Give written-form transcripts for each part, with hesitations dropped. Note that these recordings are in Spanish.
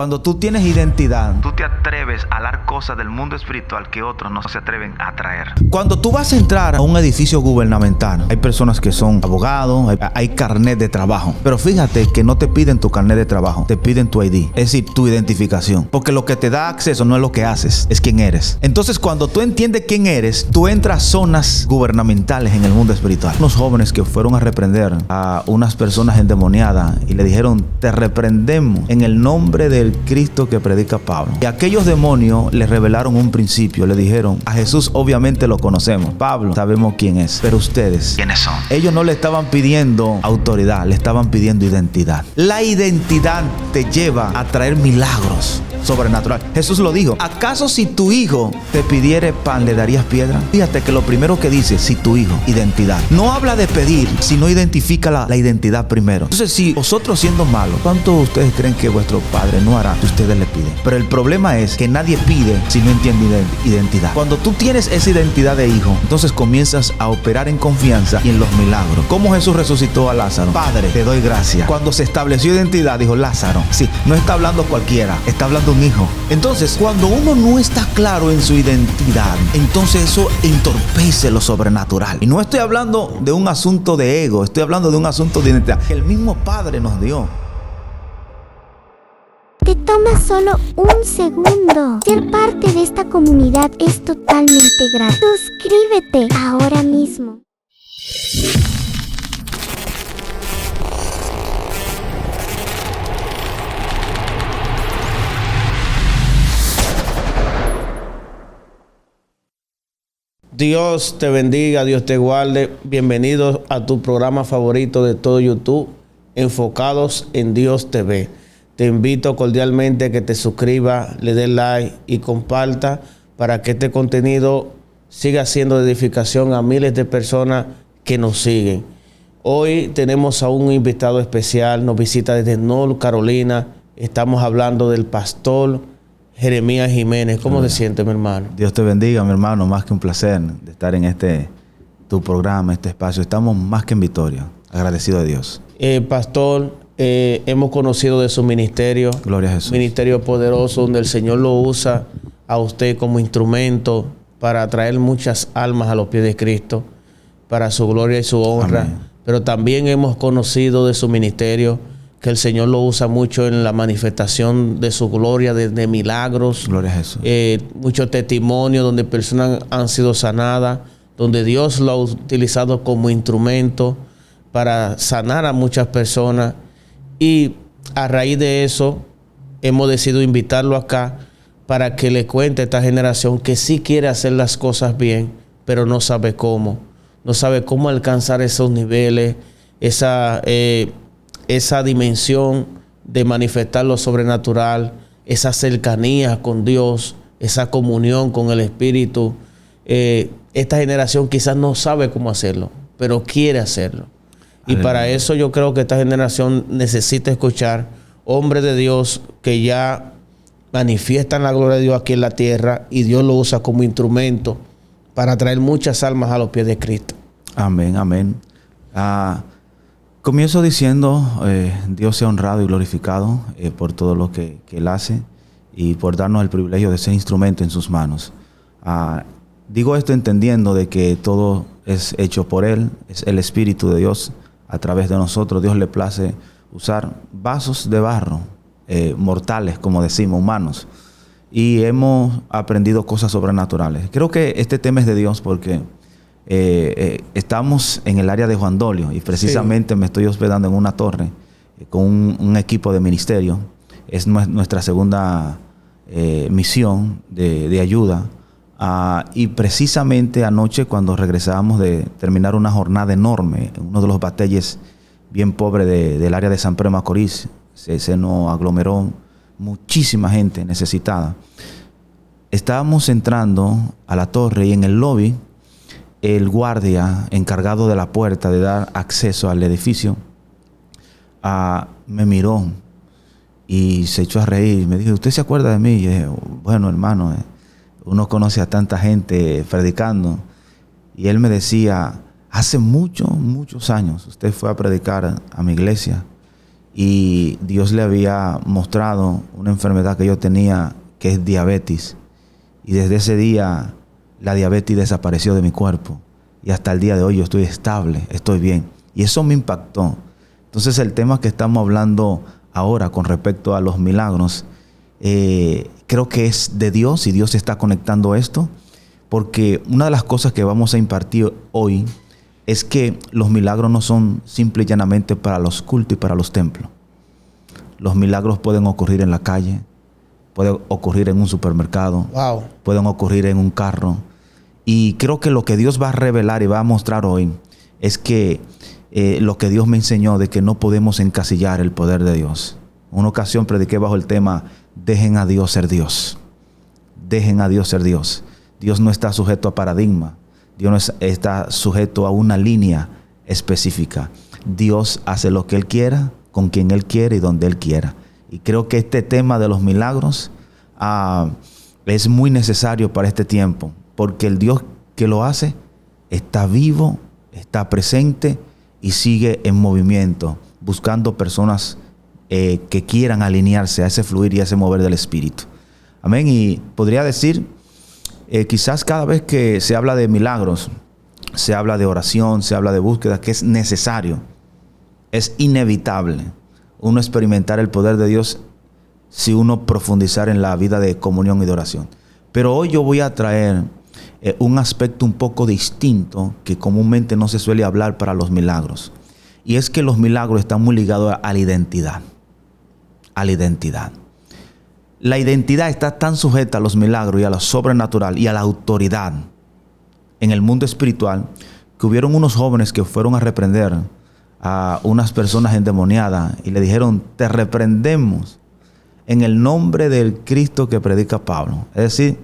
Cuando tú tienes identidad, tú te atreves a hablar cosas del mundo espiritual que otros no se atreven a traer. Cuando tú vas a entrar a un edificio gubernamental, hay personas que son abogados, hay carnet de trabajo. Pero fíjate que no te piden tu carnet de trabajo, te piden tu ID, es decir, tu identificación. Porque lo que te da acceso no es lo que haces, es quién eres. Entonces, cuando tú entiendes quién eres, tú entras a zonas gubernamentales en el mundo espiritual. Unos jóvenes que fueron a reprender a unas personas endemoniadas y le dijeron: te reprendemos en el nombre del Cristo que predica Pablo. Y aquellos demonios le revelaron un principio. Le dijeron: a Jesús obviamente lo conocemos, Pablo sabemos quién es, pero ustedes, ¿quiénes son? Ellos no le estaban pidiendo autoridad, le estaban pidiendo identidad. La identidad te lleva a traer milagros sobrenatural. Jesús lo dijo: ¿acaso si tu hijo te pidiere pan le darías piedra? Fíjate que lo primero que dice, si tu hijo, identidad. No habla de pedir, sino identifica la identidad primero. Entonces, si vosotros siendo malos, ¿cuántos de ustedes creen que vuestro padre no hará que ustedes le piden? Pero el problema es que nadie pide si no entiende identidad. Cuando tú tienes esa identidad de hijo, entonces comienzas a operar en confianza y en los milagros. ¿Cómo Jesús resucitó a Lázaro? Padre, te doy gracias. Cuando se estableció identidad, dijo: Lázaro. Sí, no está hablando cualquiera, está hablando un hijo. Entonces, cuando uno no está claro en su identidad, entonces eso entorpece lo sobrenatural. Y no estoy hablando de un asunto de ego, estoy hablando de un asunto de identidad que el mismo Padre nos dio. Te toma solo un segundo. Ser parte de esta comunidad es totalmente gratis. Suscríbete ahora mismo. Dios te bendiga, Dios te guarde. Bienvenidos a tu programa favorito de todo YouTube, Enfocados en Dios TV. Te invito cordialmente a que te suscribas, le des like y comparta para que este contenido siga siendo de edificación a miles de personas que nos siguen. Hoy tenemos a un invitado especial, nos visita desde North Carolina. Estamos hablando del pastor Jeremías Jiménez. ¿Cómo te sientes, mi hermano? Dios te bendiga, mi hermano. Más que un placer de estar en tu programa, este espacio. Estamos más que en victoria. Agradecido a Dios. Pastor, hemos conocido de su ministerio. Gloria a Jesús. Ministerio poderoso donde el Señor lo usa a usted como instrumento para atraer muchas almas a los pies de Cristo, para su gloria y su honra. Amén. Pero también hemos conocido de su ministerio que el Señor lo usa mucho en la manifestación de su gloria, de milagros. Gloria a Jesús. Muchos testimonios donde personas han sido sanadas, donde Dios lo ha utilizado como instrumento para sanar a muchas personas. Y a raíz de eso, hemos decidido invitarlo acá para que le cuente a esta generación que sí quiere hacer las cosas bien, pero no sabe cómo. No sabe cómo alcanzar esos niveles, esa dimensión de manifestar lo sobrenatural, esa cercanía con Dios, esa comunión con el Espíritu. Esta generación quizás no sabe cómo hacerlo, pero quiere hacerlo. Y para eso yo creo que esta generación necesita escuchar hombres de Dios que ya manifiestan la gloria de Dios aquí en la tierra y Dios lo usa como instrumento para traer muchas almas a los pies de Cristo. Amén, amén. Comienzo diciendo, Dios sea honrado y glorificado por todo lo que Él hace y por darnos el privilegio de ser instrumento en sus manos. Digo esto entendiendo de que todo es hecho por Él, es el Espíritu de Dios a través de nosotros. Dios le place usar vasos de barro, mortales, como decimos, humanos. Y hemos aprendido cosas sobrenaturales. Creo que este tema es de Dios porque estamos en el área de Juan Dolio y precisamente me estoy hospedando en una torre con un equipo de ministerio. Es nuestra segunda misión de ayuda. Y precisamente anoche, cuando regresábamos de terminar una jornada enorme en uno de los batalles bien pobres del área de San Pedro de Macorís, se nos aglomeró muchísima gente necesitada. Estábamos entrando a la torre y en el lobby el guardia encargado de la puerta de dar acceso al edificio me miró y se echó a reír. Me dijo: ¿usted se acuerda de mí? Y yo dije: bueno, hermano, uno conoce a tanta gente predicando. Y él me decía: hace muchos años usted fue a predicar a mi iglesia y Dios le había mostrado una enfermedad que yo tenía, que es diabetes. Y desde ese día la diabetes desapareció de mi cuerpo. Y hasta el día de hoy yo estoy estable, estoy bien. Y eso me impactó. Entonces el tema que estamos hablando ahora con respecto a los milagros, creo que es de Dios y Dios está conectando esto. Porque una de las cosas que vamos a impartir hoy es que los milagros no son simple y llanamente para los cultos y para los templos. Los milagros pueden ocurrir en la calle, pueden ocurrir en un supermercado, pueden ocurrir en un carro. Y creo que lo que Dios va a revelar y va a mostrar hoy es que lo que Dios me enseñó de que no podemos encasillar el poder de Dios. En una ocasión prediqué bajo el tema, dejen a Dios ser Dios. Dejen a Dios ser Dios. Dios no está sujeto a paradigma. Dios no está sujeto a una línea específica. Dios hace lo que Él quiera, con quien Él quiere y donde Él quiera. Y creo que este tema de los milagros es muy necesario para este tiempo. Porque el Dios que lo hace está vivo, está presente y sigue en movimiento, buscando personas que quieran alinearse a ese fluir y a ese mover del Espíritu. Amén. Y podría decir, quizás cada vez que se habla de milagros, se habla de oración, se habla de búsqueda, que es necesario, es inevitable uno experimentar el poder de Dios si uno profundizar en la vida de comunión y de oración. Pero hoy yo voy a traer un aspecto un poco distinto que comúnmente no se suele hablar para los milagros. Y es que los milagros están muy ligados a la identidad. A la identidad. La identidad está tan sujeta a los milagros y a lo sobrenatural y a la autoridad en el mundo espiritual que hubieron unos jóvenes que fueron a reprender a unas personas endemoniadas y le dijeron, te reprendemos en el nombre del Cristo que predica Pablo. Es decir,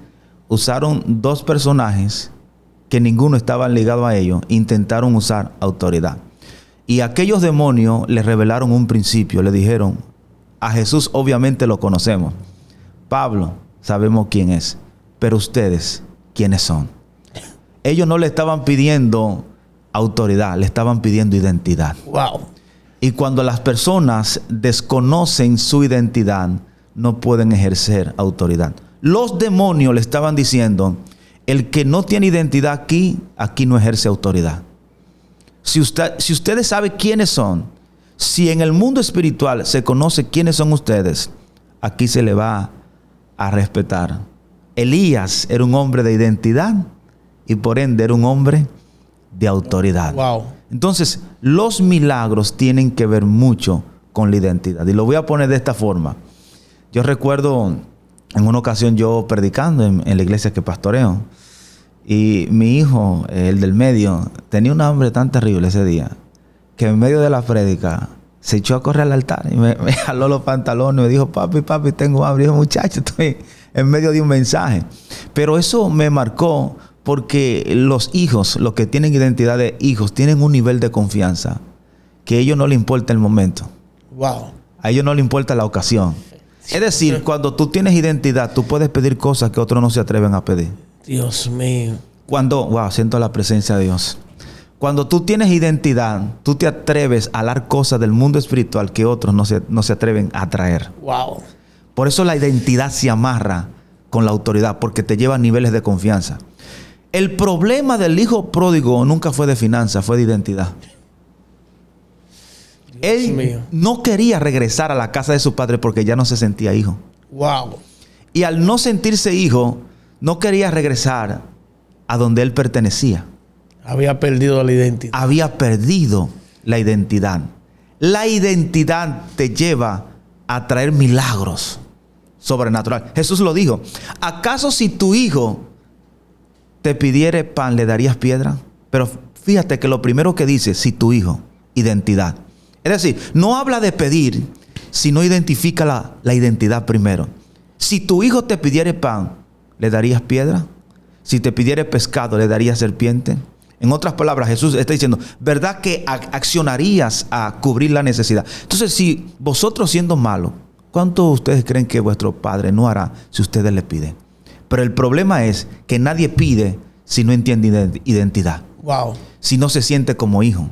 usaron dos personajes que ninguno estaba ligado a ellos, intentaron usar autoridad. Y aquellos demonios le revelaron un principio, le dijeron, a Jesús obviamente lo conocemos. Pablo, sabemos quién es, pero ustedes, ¿quiénes son? Ellos no le estaban pidiendo autoridad, le estaban pidiendo identidad. Wow. Y cuando las personas desconocen su identidad, no pueden ejercer autoridad. Los demonios le estaban diciendo, el que no tiene identidad aquí no ejerce autoridad. Si ustedes saben quiénes son, si en el mundo espiritual se conoce quiénes son ustedes, aquí se le va a respetar. Elías era un hombre de identidad y por ende era un hombre de autoridad. Wow. Entonces, los milagros tienen que ver mucho con la identidad. Y lo voy a poner de esta forma. Yo recuerdo en una ocasión yo predicando en la iglesia que pastoreo. Y mi hijo, el del medio, tenía un hambre tan terrible ese día que en medio de la prédica se echó a correr al altar y me jaló los pantalones y me dijo, papi, tengo hambre. Y yo, muchacho, estoy en medio de un mensaje. Pero eso me marcó porque los hijos, los que tienen identidad de hijos, tienen un nivel de confianza que a ellos no les importa el momento. Wow. A ellos no les importa la ocasión. Es decir, cuando tú tienes identidad, tú puedes pedir cosas que otros no se atreven a pedir. Dios mío. Siento la presencia de Dios. Cuando tú tienes identidad, tú te atreves a hablar cosas del mundo espiritual que otros no se atreven a traer. Wow. Por eso la identidad se amarra con la autoridad, porque te lleva a niveles de confianza. El problema del hijo pródigo nunca fue de finanzas, fue de identidad. Él no quería regresar a la casa de su padre porque ya no se sentía hijo. Wow. Y al no sentirse hijo, no quería regresar a donde él pertenecía. Había perdido la identidad. Había perdido la identidad. La identidad te lleva a traer milagros sobrenaturales. Jesús lo dijo. ¿Acaso si tu hijo te pidiere pan, le darías piedra? Pero fíjate que lo primero que dice, si tu hijo, identidad. Es decir, no habla de pedir, sino identifica la identidad primero. Si tu hijo te pidiere pan, ¿le darías piedra? Si te pidiere pescado, ¿le darías serpiente? En otras palabras, Jesús está diciendo, ¿verdad que accionarías a cubrir la necesidad? Entonces, si vosotros siendo malos, ¿cuánto ustedes creen que vuestro Padre no hará si ustedes le piden? Pero el problema es que nadie pide si no entiende identidad. Wow. Si no se siente como hijo.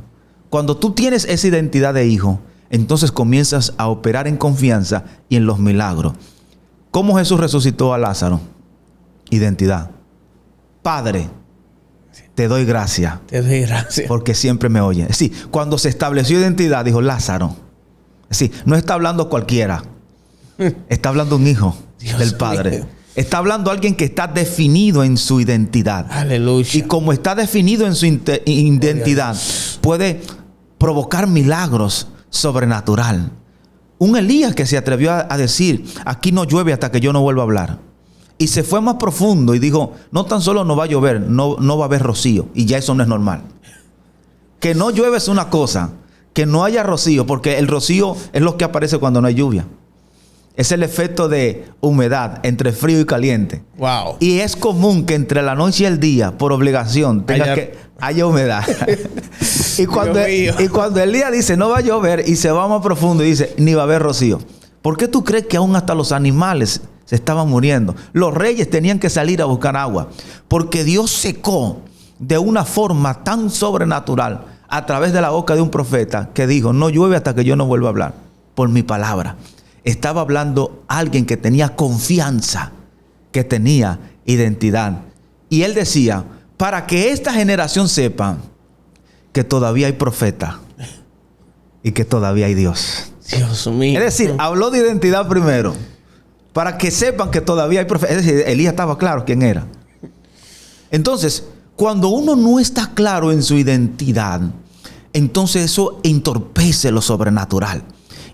Cuando tú tienes esa identidad de hijo, entonces comienzas a operar en confianza y en los milagros. ¿Cómo Jesús resucitó a Lázaro? Identidad. Padre, te doy gracias. Te doy gracias. Porque siempre me oye. Sí, cuando se estableció identidad, dijo Lázaro. Sí, no está hablando cualquiera. Está hablando un hijo del Padre. Mío. Está hablando alguien que está definido en su identidad. Aleluya. Y como está definido en su identidad, puede provocar milagros sobrenatural. Un Elías que se atrevió a decir, aquí no llueve hasta que yo no vuelva a hablar. Y se fue más profundo y dijo, no tan solo no va a llover, no va a haber rocío. Y ya eso no es normal. Que no llueve es una cosa, que no haya rocío, porque el rocío es lo que aparece cuando no hay lluvia. Es el efecto de humedad entre frío y caliente. Wow. Y es común que entre la noche y el día, por obligación, haya humedad. y cuando Elías dice no va a llover y se va más profundo y dice ni va a haber rocío. ¿Por qué tú crees que aún hasta los animales se estaban muriendo? Los reyes tenían que salir a buscar agua. Porque Dios secó de una forma tan sobrenatural a través de la boca de un profeta que dijo, no llueve hasta que yo no vuelva a hablar. Por mi palabra. Estaba hablando alguien que tenía confianza, que tenía identidad. Y él decía, para que esta generación sepa que todavía hay profeta y que todavía hay Dios. Dios mío. Es decir, habló de identidad primero, para que sepan que todavía hay profeta. Es decir, Elías estaba claro quién era. Entonces, cuando uno no está claro en su identidad, entonces eso entorpece lo sobrenatural.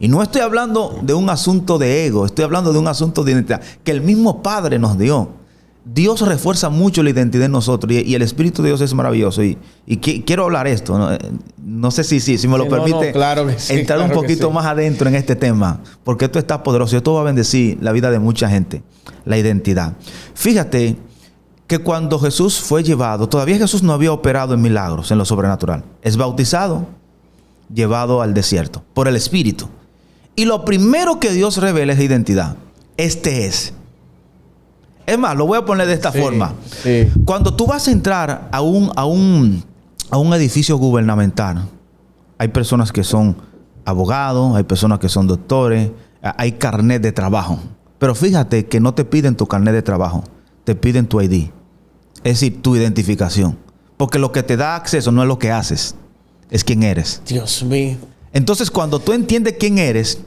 Y no estoy hablando de un asunto de ego, estoy hablando de un asunto de identidad que el mismo Padre nos dio. Dios refuerza mucho la identidad en nosotros y el Espíritu de Dios es maravilloso. Y quiero hablar esto, no sé si me lo permite, claro que sí, entrar un poquito más adentro en este tema, porque esto está poderoso y esto va a bendecir la vida de mucha gente, la identidad. Fíjate que cuando Jesús fue llevado, todavía Jesús no había operado en milagros, en lo sobrenatural. Es bautizado, llevado al desierto por el Espíritu. Y lo primero que Dios revela es identidad. Este es. Es más, lo voy a poner de esta forma. Sí. Cuando tú vas a entrar a un edificio gubernamental, hay personas que son abogados, hay personas que son doctores, hay carnet de trabajo. Pero fíjate que no te piden tu carnet de trabajo, te piden tu ID. Es decir, tu identificación. Porque lo que te da acceso no es lo que haces, es quién eres. Dios mío. Entonces, cuando tú entiendes quién eres,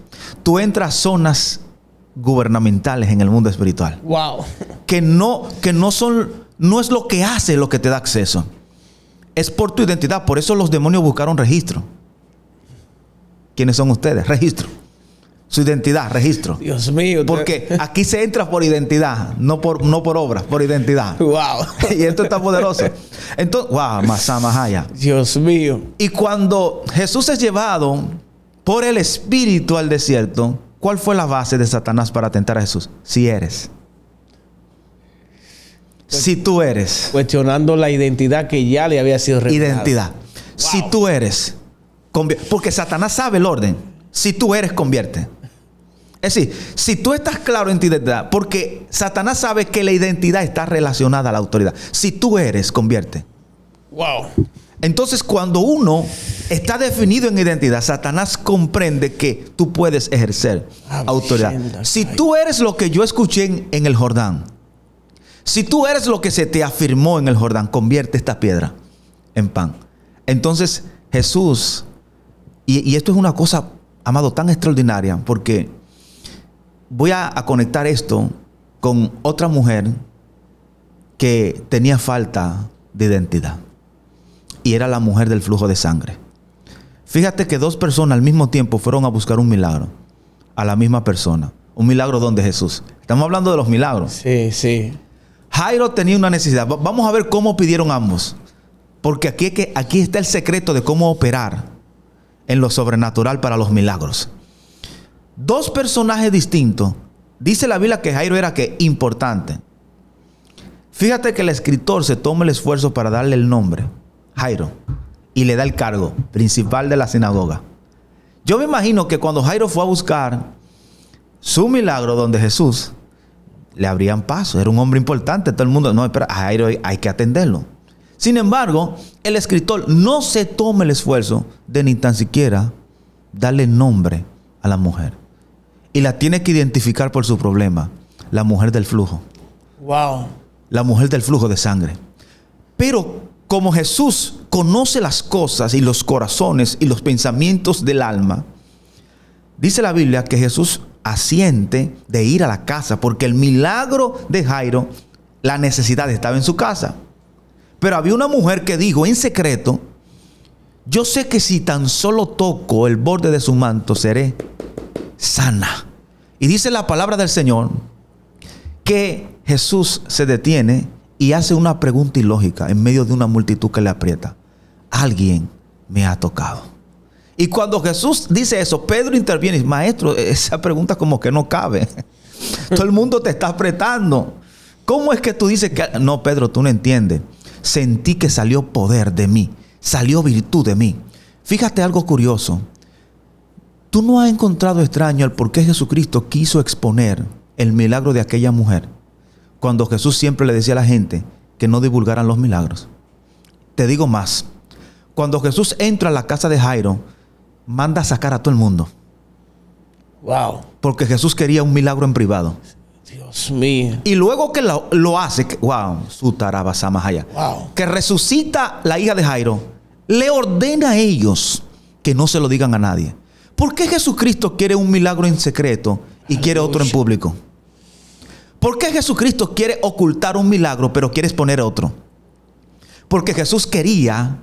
tú entras a zonas gubernamentales en el mundo espiritual. Wow. Que no es lo que hace lo que te da acceso. Es por tu identidad. Por eso los demonios buscaron registro. ¿Quiénes son ustedes? Registro. Su identidad, registro. Dios mío. Porque aquí se entra por identidad, no por obras, por identidad. Wow. Y esto está poderoso. Entonces, wow, Masamahaya. Dios mío. Y cuando Jesús es llevado por el Espíritu al desierto, ¿cuál fue la base de Satanás para tentar a Jesús? Si eres. Si tú eres. Cuestionando la identidad que ya le había sido revelada. Identidad. Wow. Si tú eres. Porque Satanás sabe el orden. Si tú eres, convierte. Es decir, si tú estás claro en tu identidad, porque Satanás sabe que la identidad está relacionada a la autoridad. Si tú eres, convierte. Wow. Entonces, cuando uno está definido en identidad, Satanás comprende que tú puedes ejercer autoridad. Si tú eres lo que yo escuché en el Jordán, si tú eres lo que se te afirmó en el Jordán, convierte esta piedra en pan. Entonces, Jesús, y esto es una cosa, amado, tan extraordinaria, porque voy a conectar esto con otra mujer que tenía falta de identidad. Y era la mujer del flujo de sangre. Fíjate que dos personas al mismo tiempo fueron a buscar un milagro a la misma persona. Un milagro donde Jesús. Estamos hablando de los milagros. Sí, sí. Jairo tenía una necesidad. Vamos a ver cómo pidieron ambos. Porque aquí está el secreto de cómo operar en lo sobrenatural para los milagros. Dos personajes distintos. Dice la Biblia que Jairo era importante. Fíjate que el escritor se toma el esfuerzo para darle el nombre, Jairo, y le da el cargo principal de la sinagoga. Yo me imagino que cuando Jairo fue a buscar su milagro donde Jesús, le abrían paso. Era un hombre importante. Todo el mundo, no, espera, a Jairo hay que atenderlo. Sin embargo, el escritor no se toma el esfuerzo de ni tan siquiera darle nombre a la mujer. Y la tiene que identificar por su problema. La mujer del flujo. Wow. La mujer del flujo de sangre. Pero como Jesús conoce las cosas y los corazones y los pensamientos del alma, dice la Biblia que Jesús asiente de ir a la casa, porque el milagro de Jairo, la necesidad estaba en su casa. Pero había una mujer que dijo en secreto: yo sé que si tan solo toco el borde de su manto, seré sana. Y dice la palabra del Señor que Jesús se detiene y hace una pregunta ilógica en medio de una multitud que le aprieta. Alguien me ha tocado. Y cuando Jesús dice eso, Pedro interviene y dice: maestro, esa pregunta como que no cabe. Todo el mundo te está apretando. ¿Cómo es que tú dices que...? No, Pedro, tú no entiendes. Sentí que salió poder de mí. Salió virtud de mí. Fíjate algo curioso. Tú no has encontrado extraño el por qué Jesucristo quiso exponer el milagro de aquella mujer, cuando Jesús siempre le decía a la gente que no divulgaran los milagros. Te digo más. Cuando Jesús entra a la casa de Jairo, manda a sacar a todo el mundo. Wow. Porque Jesús quería un milagro en privado. Dios mío. Y luego que lo hace, que resucita la hija de Jairo, le ordena a ellos que no se lo digan a nadie. ¿Por qué Jesucristo quiere un milagro en secreto y quiere otro en público? ¿Por qué Jesucristo quiere ocultar un milagro pero quiere exponer otro? Porque Jesús quería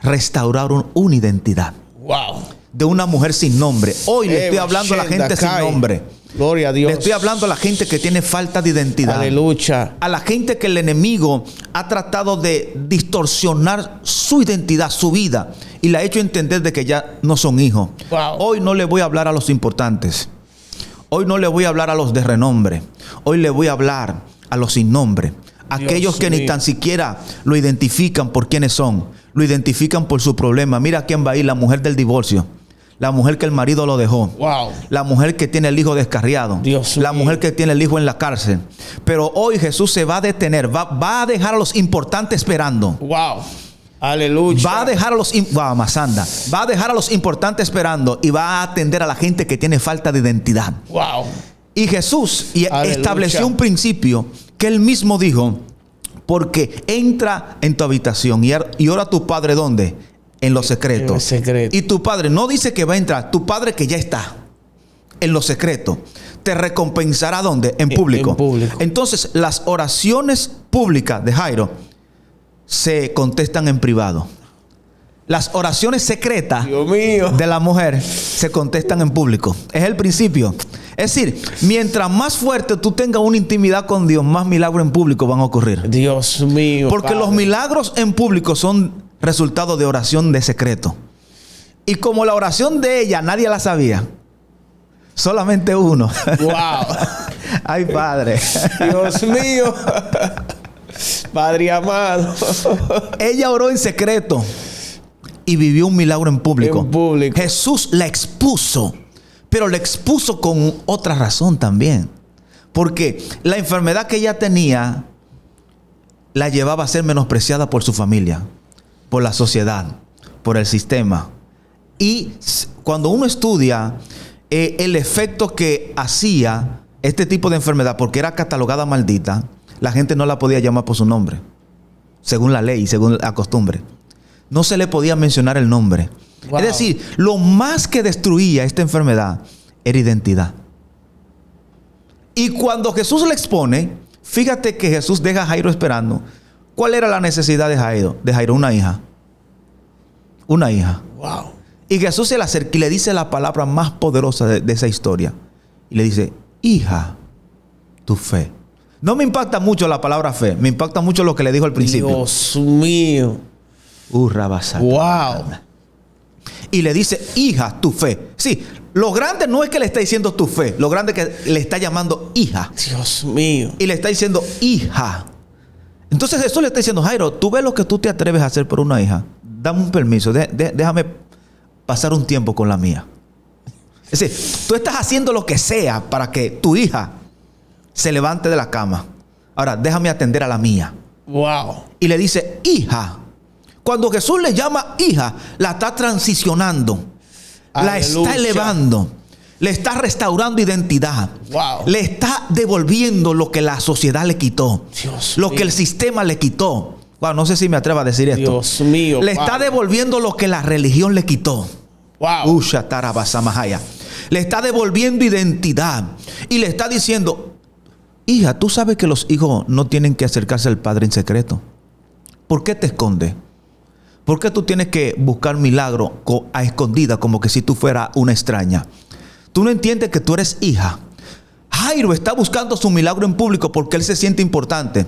restaurar una identidad. Wow. De una mujer sin nombre. Hoy le estoy hablando a la gente sin nombre. Gloria a Dios. Le estoy hablando a la gente que tiene falta de identidad. Aleluya. A la gente que el enemigo ha tratado de distorsionar su identidad, su vida, y le ha hecho entender de que ya no son hijos. Wow. Hoy no le voy a hablar a los importantes. Hoy no le voy a hablar a los de renombre. Hoy le voy a hablar a los sin nombre. Aquellos que ni tan siquiera lo identifican por quiénes son. Lo identifican por su problema. Mira quién va a ir: la mujer del divorcio. La mujer que el marido lo dejó. Wow. La mujer que tiene el hijo descarriado. La mujer que tiene el hijo en la cárcel. Pero hoy Jesús se va a detener. Va a dejar a los importantes esperando. Wow. Aleluya. Va a dejar a los va a dejar a los importantes esperando y va a atender a la gente que tiene falta de identidad. Wow. Y Jesús estableció un principio que él mismo dijo: porque entra en tu habitación y ora a tu padre, ¿dónde? En lo secreto. En lo secreto. Y tu padre no dice que va a entrar, tu padre que ya está en lo secreto te recompensará, ¿dónde? En público. En público. Entonces las oraciones públicas de Jairo se contestan en privado. Las oraciones secretas, Dios mío, de la mujer se contestan en público. Es el principio. Es decir, mientras más fuerte tú tengas una intimidad con Dios, más milagros en público van a ocurrir. Dios mío. Porque Padre, los milagros en público son resultado de oración de secreto. Y como la oración de ella nadie la sabía, solamente uno. Wow. Ay, Padre. Dios mío. Padre amado. Ella oró en secreto y vivió un milagro en público. En público. Jesús la expuso, pero la expuso con otra razón también. Porque la enfermedad que ella tenía la llevaba a ser menospreciada por su familia, por la sociedad, por el sistema. Y cuando uno estudia el efecto que hacía este tipo de enfermedad, porque era catalogada maldita, la gente no la podía llamar por su nombre, según la ley y según la costumbre. No se le podía mencionar el nombre. Wow. Es decir, lo más que destruía esta enfermedad era identidad. Y cuando Jesús le expone, fíjate que Jesús deja a Jairo esperando. ¿Cuál era la necesidad de Jairo? De Jairo, una hija. Una hija. Wow. Y Jesús se le acerca y le dice la palabra más poderosa de esa historia. Y le dice: hija, tu fe. No me impacta mucho la palabra fe. Me impacta mucho lo que le dijo al principio. Dios mío. Wow. Y le dice: hija, tu fe. Sí, lo grande no es que le está diciendo tu fe. Lo grande es que le está llamando hija. Dios mío. Y le está diciendo hija. Entonces Jesús le está diciendo: Jairo, tú ves lo que tú te atreves a hacer por una hija. Dame un permiso. Déjame pasar un tiempo con la mía. Es decir, tú estás haciendo lo que sea para que tu hija se levante de la cama. Ahora, déjame atender a la mía. Wow. Y le dice: hija. Cuando Jesús le llama hija, la está transicionando. la está elevando. Le está restaurando identidad. Wow. Le está devolviendo lo que la sociedad le quitó. Lo que el sistema le quitó. Wow, no sé si me atrevo a decir esto. Dios mío. Le está devolviendo lo que la religión le quitó. Wow. Le está devolviendo identidad. Y le está diciendo: hija, tú sabes que los hijos no tienen que acercarse al padre en secreto. ¿Por qué te escondes? ¿Por qué tú tienes que buscar milagro a escondida como que si tú fueras una extraña? Tú no entiendes que tú eres hija. Jairo está buscando su milagro en público porque él se siente importante.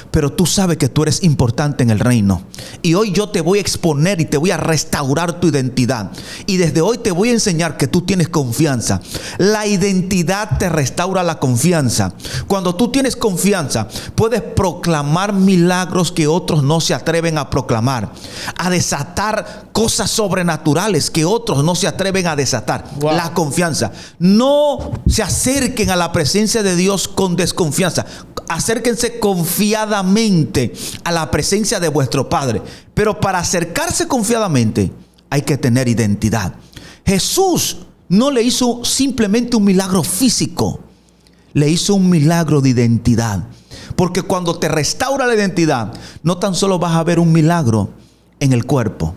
Pero tú sabes que tú eres importante en el reino. Y hoy yo te voy a exponer y te voy a restaurar tu identidad. Y desde hoy te voy a enseñar que tú tienes confianza. La identidad te restaura la confianza. Cuando tú tienes confianza, puedes proclamar milagros que otros no se atreven a proclamar. A desatar cosas sobrenaturales que otros no se atreven a desatar. Wow. La confianza. No se acerquen a la presencia de Dios con desconfianza. Acérquense confiadamente a la presencia de vuestro Padre. Pero para acercarse confiadamente hay que tener identidad. Jesús no le hizo simplemente un milagro físico. Le hizo un milagro de identidad. Porque cuando te restaura la identidad, no tan solo vas a ver un milagro en el cuerpo.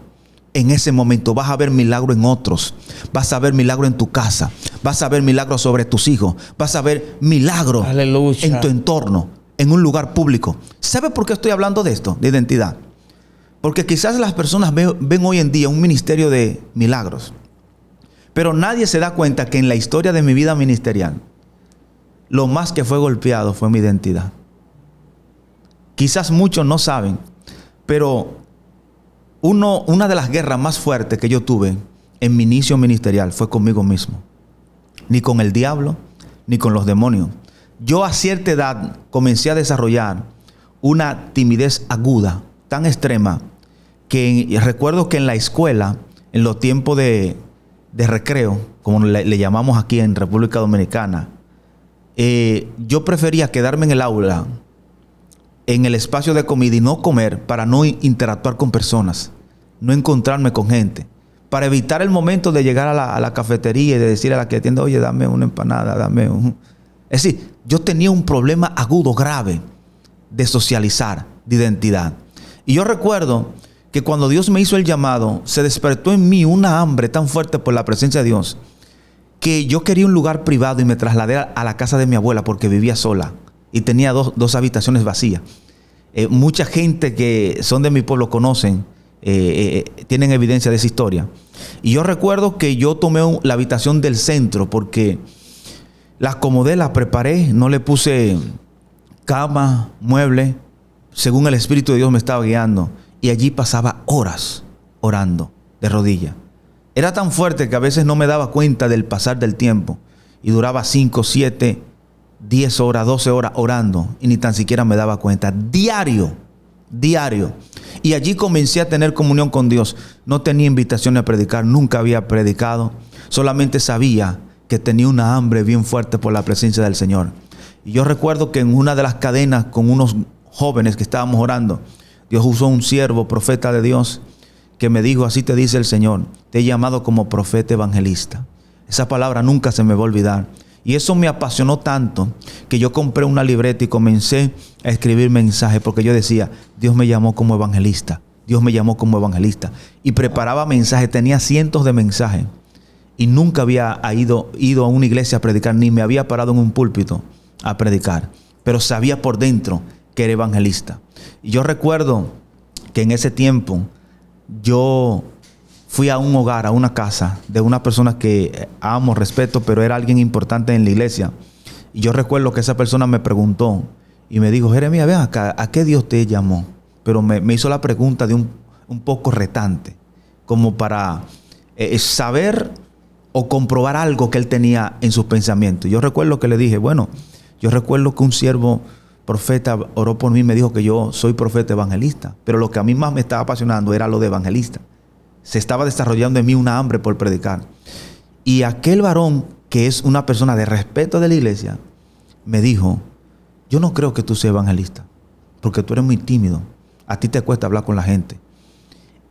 En ese momento vas a ver milagro en otros. Vas a ver milagro en tu casa. Vas a ver milagro sobre tus hijos. Vas a ver milagro en tu entorno, en un lugar público. ¿Sabe por qué estoy hablando de esto? De identidad. Porque quizás las personas ven hoy en día un ministerio de milagros. Pero nadie se da cuenta que en la historia de mi vida ministerial, lo más que fue golpeado fue mi identidad. Quizás muchos no saben, pero una de las guerras más fuertes que yo tuve en mi inicio ministerial fue conmigo mismo. Ni con el diablo, ni con los demonios. Yo a cierta edad comencé a desarrollar una timidez aguda, tan extrema, que recuerdo que en la escuela, en los tiempos de recreo, como le llamamos aquí en República Dominicana, yo prefería quedarme en el aula, en el espacio de comida y no comer para no interactuar con personas, no encontrarme con gente, para evitar el momento de llegar a la cafetería y de decir a la que atiende: oye, dame una empanada, dame un... Es decir, yo tenía un problema agudo, grave, de socializar, de identidad. Y yo recuerdo que cuando Dios me hizo el llamado, se despertó en mí una hambre tan fuerte por la presencia de Dios, que yo quería un lugar privado y me trasladé a la casa de mi abuela porque vivía sola y tenía dos habitaciones vacías. Mucha gente que son de mi pueblo conocen, tienen evidencia de esa historia. Y yo recuerdo que yo tomé la habitación del centro porque la acomodé, la preparé, no le puse cama, mueble, según el Espíritu de Dios me estaba guiando. Y allí pasaba horas orando de rodillas. Era tan fuerte que a veces no me daba cuenta del pasar del tiempo. Y duraba 5, 7, 10 horas, 12 horas orando. Y ni tan siquiera me daba cuenta. Diario. Y allí comencé a tener comunión con Dios. No tenía invitación a predicar. Nunca había predicado. Solamente sabía que tenía una hambre bien fuerte por la presencia del Señor. Y yo recuerdo que en una de las cadenas con unos jóvenes que estábamos orando, Dios usó un siervo, profeta de Dios, que me dijo: así te dice el Señor, te he llamado como profeta evangelista. Esa palabra nunca se me va a olvidar. Y eso me apasionó tanto que yo compré una libreta y comencé a escribir mensajes, porque yo decía: Dios me llamó como evangelista. Dios me llamó como evangelista. Y preparaba mensajes, tenía cientos de mensajes. Y nunca había ido a una iglesia a predicar, ni me había parado en un púlpito a predicar. Pero sabía por dentro que era evangelista. Y yo recuerdo que en ese tiempo yo fui a un hogar, a una casa de una persona que amo, respeto, pero era alguien importante en la iglesia. Y yo recuerdo que esa persona me preguntó y me dijo: Jeremías, ven acá, ¿a qué Dios te llamó? Pero me hizo la pregunta de un poco retante, como para saber o comprobar algo que él tenía en sus pensamientos. Yo recuerdo que le dije: bueno, yo recuerdo que un siervo profeta oró por mí y me dijo que yo soy profeta evangelista. Pero lo que a mí más me estaba apasionando era lo de evangelista. Se estaba desarrollando en mí una hambre por predicar. Y aquel varón, que es una persona de respeto de la iglesia, me dijo: yo no creo que tú seas evangelista, porque tú eres muy tímido. A ti te cuesta hablar con la gente.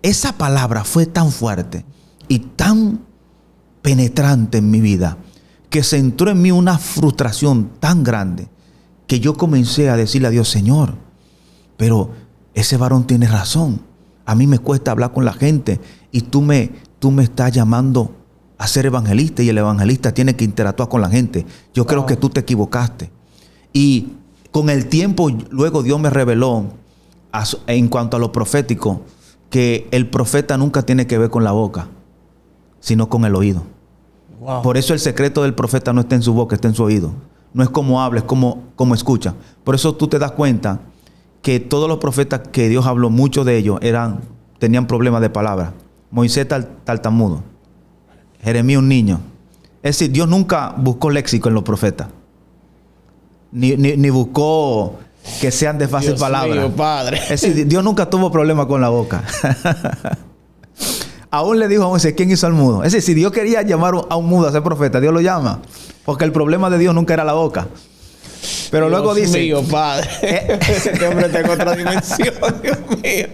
Esa palabra fue tan fuerte y tan penetrante en mi vida, que se entró en mí una frustración tan grande, que yo comencé a decirle a Dios: Señor, pero ese varón tiene razón. A mí me cuesta hablar con la gente y tú me estás llamando a ser evangelista, y el evangelista tiene que interactuar con la gente. Yo creo que tú te equivocaste. Y con el tiempo, luego Dios me reveló en cuanto a lo profético, que el profeta nunca tiene que ver con la boca, sino con el oído. Wow. Por eso el secreto del profeta no está en su boca, está en su oído. No es como habla, es como escucha. Por eso tú te das cuenta que todos los profetas que Dios habló, muchos de ellos tenían problemas de palabra. Moisés tartamudo, Jeremías un niño. Es decir, Dios nunca buscó léxico en los profetas, ni buscó que sean de fácil palabra. Mío, Padre. Es decir, Dios nunca tuvo problema con la boca. Aún le dijo a Moisés: ¿quién hizo al mudo? Es decir, si Dios quería llamar a un mudo a ser profeta, Dios lo llama, porque el problema de Dios nunca era la boca. Pero Dios luego dice: mío, Padre. Este hombre está en otra dimensión. Dios mío.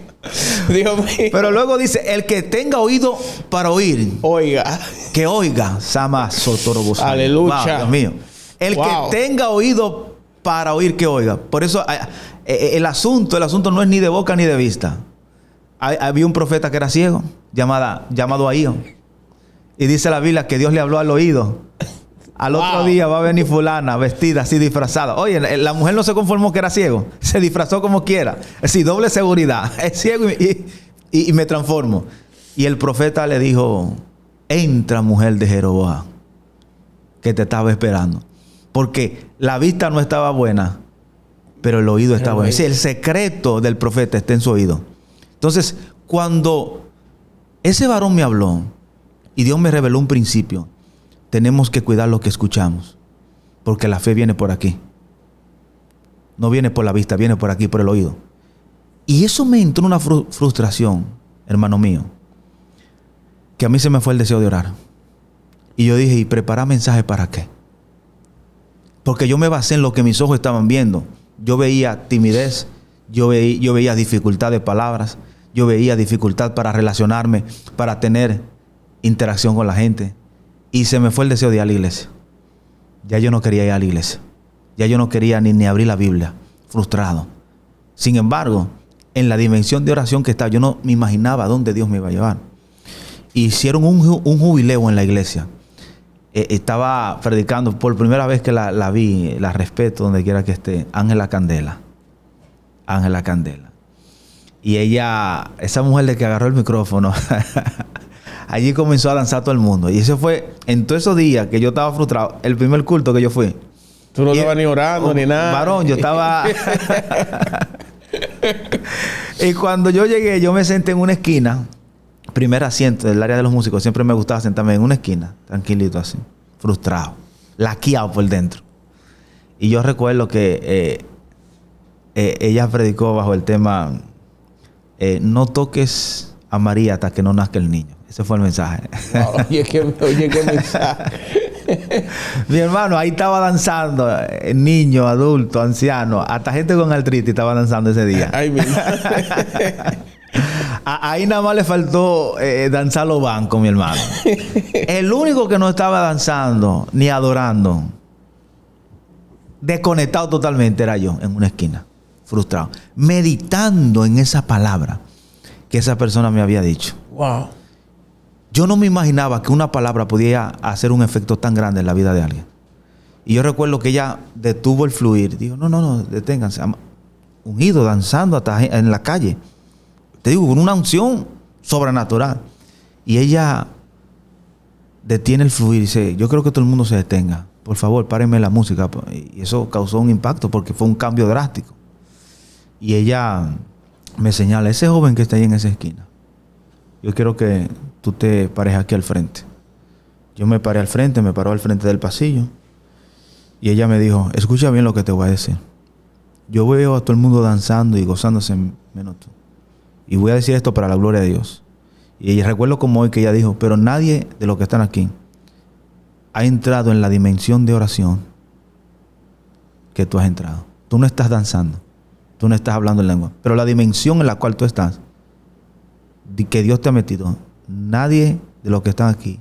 Dios mío. Pero luego dice: el que tenga oído para oír, Oiga. que oiga. Sama Sotorobosa. Aleluya. Wow, Dios mío. El que tenga oído para oír, que oiga. Por eso el asunto no es ni de boca ni de vista. Había un profeta que era ciego, llamado Ahío. Y dice la Biblia que Dios le habló al oído. Al otro día va a venir fulana vestida así, disfrazada. Oye, la mujer no se conformó que era ciego. Se disfrazó como quiera. Es decir, doble seguridad. Es ciego y me transformo. Y el profeta le dijo: entra, mujer de Jeroboam, que te estaba esperando. Porque la vista no estaba buena, pero el oído estaba bueno. Es decir, el secreto del profeta está en su oído. Entonces, cuando ese varón me habló y Dios me reveló un principio, tenemos que cuidar lo que escuchamos, porque la fe viene por aquí. No viene por la vista, viene por aquí, por el oído. Y eso me entró una frustración, hermano mío, que a mí se me fue el deseo de orar. Y yo dije: ¿y preparar mensaje para qué? Porque yo me basé en lo que mis ojos estaban viendo. Yo veía timidez, yo veía dificultad de palabras, yo veía dificultad para relacionarme, para tener interacción con la gente. Y se me fue el deseo de ir a la iglesia. Ya yo no quería ir a la iglesia. Ya yo no quería ni abrir la Biblia. Frustrado. Sin embargo, en la dimensión de oración que estaba, yo no me imaginaba dónde Dios me iba a llevar. Hicieron un jubileo en la iglesia. Estaba predicando, por primera vez que la vi, la respeto donde quiera que esté, Ángela Candela. Ángela Candela. Y ella, esa mujer de que agarró el micrófono, allí comenzó a danzar todo el mundo. Y eso fue, en todos esos días que yo estaba frustrado, el primer culto que yo fui. Tú no estabas ni orando ni nada. Varón, yo estaba... Y cuando yo llegué, yo me senté en una esquina, primer asiento del área de los músicos. Siempre me gustaba sentarme en una esquina, tranquilito así, frustrado, laqueado por dentro. Y yo recuerdo que ella predicó bajo el tema: no toques a María hasta que no nazca el niño. Ese fue el mensaje. Wow, oye, qué mensaje. Mi hermano, ahí estaba danzando, niño, adulto, anciano, hasta gente con artritis estaba danzando ese día. Ay, mi Ahí nada más le faltó danzar los bancos, mi hermano. El único que no estaba danzando ni adorando, desconectado totalmente, era yo, en una esquina, frustrado, meditando en esa palabra que esa persona me había dicho. Wow. Yo no me imaginaba que una palabra podía hacer un efecto tan grande en la vida de alguien. Y yo recuerdo que ella detuvo el fluir. Dijo: no, deténganse. Unido, danzando hasta en la calle. Te digo, con una unción sobrenatural. Y ella detiene el fluir y dice: yo creo que todo el mundo se detenga. Por favor, párenme la música. Y eso causó un impacto porque fue un cambio drástico. Y ella me señala: ese joven que está ahí en esa esquina, yo quiero que tú te pares aquí al frente. Yo me paré al frente, me paró al frente del pasillo. Y ella me dijo: escucha bien lo que te voy a decir. Yo veo a todo el mundo danzando y gozándose menos tú. Y voy a decir esto para la gloria de Dios. Y recuerdo como hoy que ella dijo: pero nadie de los que están aquí ha entrado en la dimensión de oración que tú has entrado. Tú no estás danzando. Tú no estás hablando en lengua. Pero la dimensión en la cual tú estás, que Dios te ha metido, nadie de los que están aquí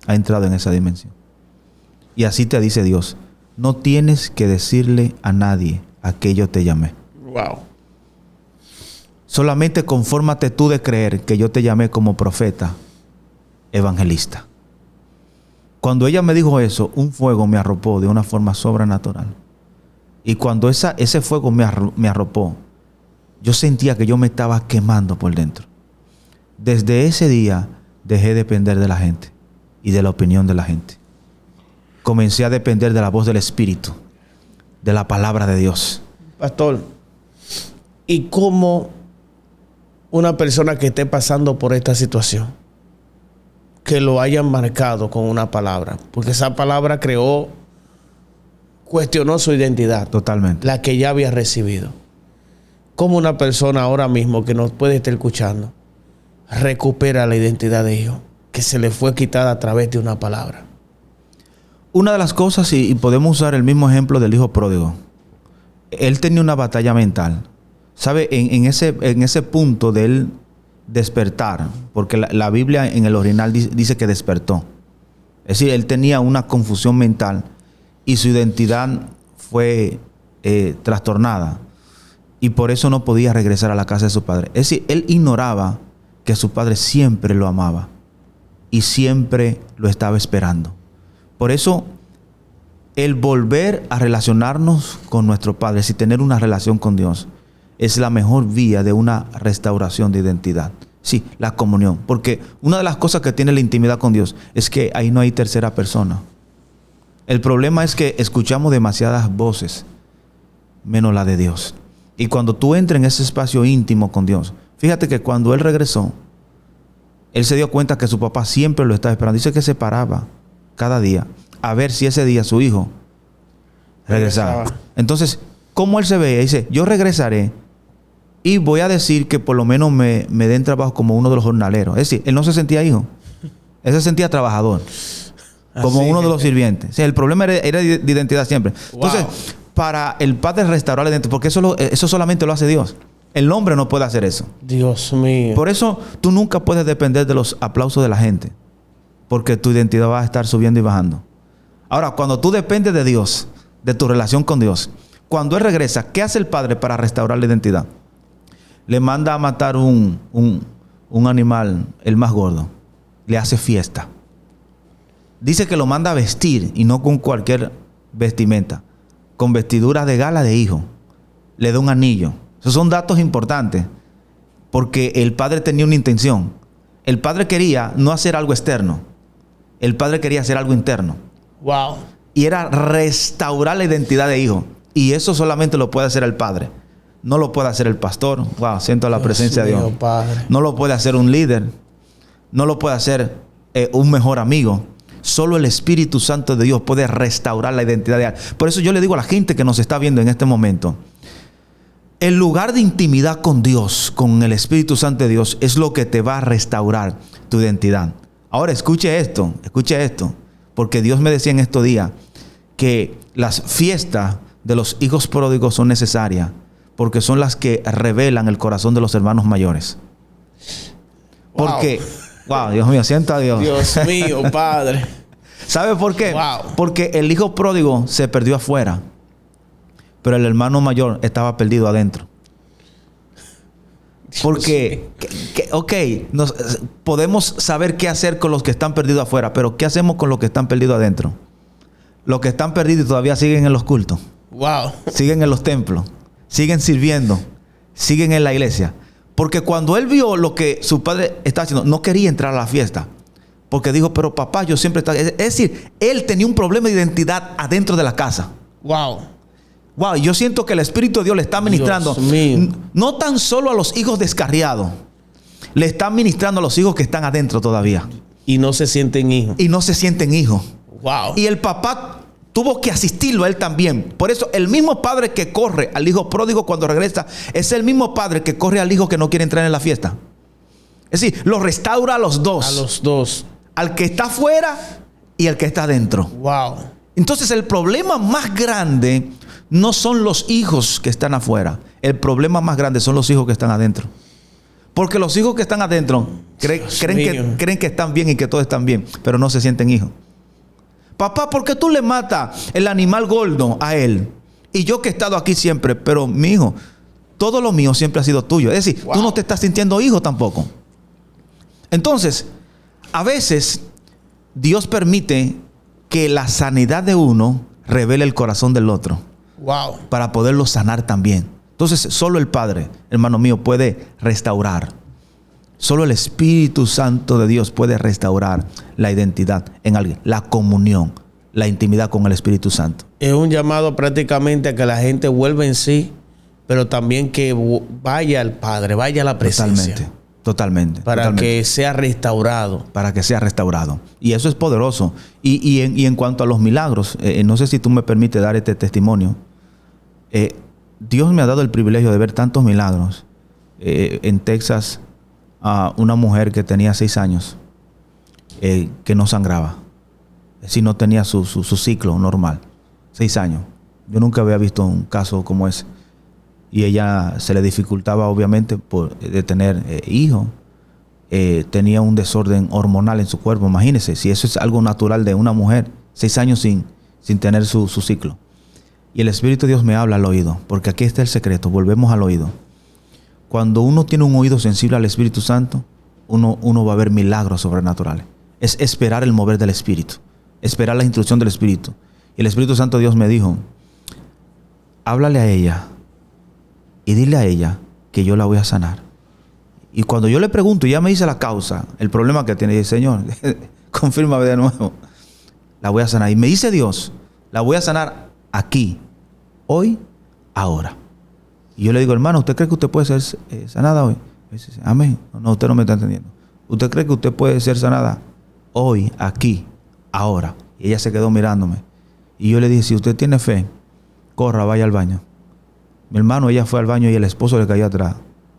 ha entrado en esa dimensión. Y así te dice Dios, no tienes que decirle a nadie a qué yo te llamé. Wow. Solamente confórmate tú de creer que yo te llamé como profeta, evangelista. Cuando ella me dijo eso, un fuego me arropó de una forma sobrenatural. Y cuando ese fuego me arropó, yo sentía que yo me estaba quemando por dentro. Desde ese día dejé de depender de la gente y de la opinión de la gente. Comencé a depender de la voz del Espíritu, de la palabra de Dios. Pastor, ¿y cómo una persona que esté pasando por esta situación, que lo hayan marcado con una palabra? Porque esa palabra cuestionó su identidad. Totalmente. La que ya había recibido. ¿Cómo una persona ahora mismo que nos puede estar escuchando recupera la identidad de hijo que se le fue quitada a través de una palabra? Una de las cosas, y podemos usar el mismo ejemplo del hijo pródigo. Él tenía una batalla mental. ¿Sabe? En ese punto de él despertar, porque la Biblia en el original dice que despertó. Es decir, él tenía una confusión mental y su identidad fue trastornada. Y por eso no podía regresar a la casa de su padre. Es decir, él ignoraba que su padre siempre lo amaba y siempre lo estaba esperando. Por eso, el volver a relacionarnos con nuestro Padre, es decir, tener una relación con Dios, es la mejor vía de una restauración de identidad. Sí, la comunión. Porque una de las cosas que tiene la intimidad con Dios es que ahí no hay tercera persona. El problema es que escuchamos demasiadas voces, menos la de Dios. Y cuando tú entras en ese espacio íntimo con Dios, fíjate que cuando él regresó, él se dio cuenta que su papá siempre lo estaba esperando. Dice que se paraba cada día a ver si ese día su hijo regresaba. Entonces, ¿cómo él se veía? Dice, yo regresaré y voy a decir que por lo menos me den trabajo como uno de los jornaleros. Es decir, él no se sentía hijo, él se sentía trabajador, como uno de los sirvientes. O sea, el problema era de identidad siempre. Entonces, para el padre restaurar la identidad, porque eso solamente lo hace Dios. El hombre no puede hacer eso. Dios mío. Por eso tú nunca puedes depender de los aplausos de la gente, porque tu identidad va a estar subiendo y bajando. Ahora, cuando tú dependes de Dios, de tu relación con Dios, cuando Él regresa, ¿qué hace el padre para restaurar la identidad? Le manda a matar un animal, el más gordo. Le hace fiesta. Dice que lo manda a vestir, y no con cualquier vestimenta, con vestiduras de gala de hijo. Le da un anillo. Esos son datos importantes, porque el padre tenía una intención. El padre quería no hacer algo externo. El padre quería hacer algo interno. Wow. Y era restaurar la identidad de hijo. Y eso solamente lo puede hacer el padre. No lo puede hacer el pastor. Wow, siento la presencia de Dios. Padre. No lo puede hacer un líder. No lo puede hacer un mejor amigo. Solo el Espíritu Santo de Dios puede restaurar la identidad de alguien. Por eso yo le digo a la gente que nos está viendo en este momento, el lugar de intimidad con Dios, con el Espíritu Santo de Dios, es lo que te va a restaurar tu identidad. Ahora escuche esto, porque Dios me decía en estos días que las fiestas de los hijos pródigos son necesarias, porque son las que revelan el corazón de los hermanos mayores. Porque, wow, Dios mío, sienta a Dios. Dios mío, Padre. ¿Sabe por qué? Wow. Porque el hijo pródigo se perdió afuera, pero el hermano mayor estaba perdido adentro. Porque, podemos saber qué hacer con los que están perdidos afuera, pero ¿qué hacemos con los que están perdidos adentro? Los que están perdidos y todavía siguen en los cultos. Wow. Siguen en los templos. Siguen sirviendo. Siguen en la iglesia. Porque cuando él vio lo que su padre estaba haciendo, no quería entrar a la fiesta. Porque dijo, pero papá, yo siempre estaba... Es decir, él tenía un problema de identidad adentro de la casa. Wow. Wow, yo siento que el Espíritu de Dios le está ministrando. No tan solo a los hijos descarriados. Le está ministrando a los hijos que están adentro todavía. Y no se sienten hijos. Wow. Y el papá tuvo que asistirlo a él también. Por eso el mismo padre que corre al hijo pródigo cuando regresa es el mismo padre que corre al hijo que no quiere entrar en la fiesta. Es decir, lo restaura a los dos. A los dos. Al que está afuera y al que está adentro. Wow. Entonces el problema más grande no son los hijos que están afuera. El problema más grande son los hijos que están adentro. Porque los hijos que están adentro creen que están bien y que todos están bien, pero no se sienten hijos. Papá, ¿por qué tú le matas el animal gordo a él? Y yo que he estado aquí siempre, pero mi hijo, todo lo mío siempre ha sido tuyo. Es decir, tú no te estás sintiendo hijo tampoco. Entonces, a veces Dios permite que la sanidad de uno revele el corazón del otro. Para poderlo sanar también. Entonces, solo el Padre, hermano mío, puede restaurar. Solo el Espíritu Santo de Dios puede restaurar la identidad en alguien, la comunión, la intimidad con el Espíritu Santo. Es un llamado prácticamente a que la gente vuelva en sí, pero también que vaya al Padre, vaya a la presencia. Totalmente. Para que sea restaurado. Para que sea restaurado. Y eso es poderoso. Y en cuanto a los milagros, no sé si tú me permites dar este testimonio. Dios me ha dado el privilegio de ver tantos milagros. En Texas, una mujer que tenía 6 años, que no sangraba. Es decir, no tenía su ciclo normal. 6 años. Yo nunca había visto un caso como ese. Y ella se le dificultaba, obviamente, de tener hijos. Tenía un desorden hormonal en su cuerpo. Imagínense, si eso es algo natural de una mujer, 6 años sin tener su ciclo. Y el Espíritu de Dios me habla al oído, porque aquí está el secreto. Volvemos al oído. Cuando uno tiene un oído sensible al Espíritu Santo, uno va a ver milagros sobrenaturales. Es esperar el mover del Espíritu, esperar la instrucción del Espíritu. Y el Espíritu Santo de Dios me dijo, háblale a ella y dile a ella que yo la voy a sanar. Y cuando yo le pregunto, ya me dice la causa, el problema que tiene, dice, Señor, confírmame de nuevo, la voy a sanar. Y me dice Dios, la voy a sanar aquí, hoy, ahora. Y yo le digo, hermano, ¿usted cree que usted puede ser sanada hoy? Y dice, amén. No, usted no me está entendiendo. ¿Usted cree que usted puede ser sanada hoy, aquí, ahora? Y ella se quedó mirándome. Y yo le dije, si usted tiene fe, corra, vaya al baño. Mi hermano, ella fue al baño y el esposo le cayó atrás.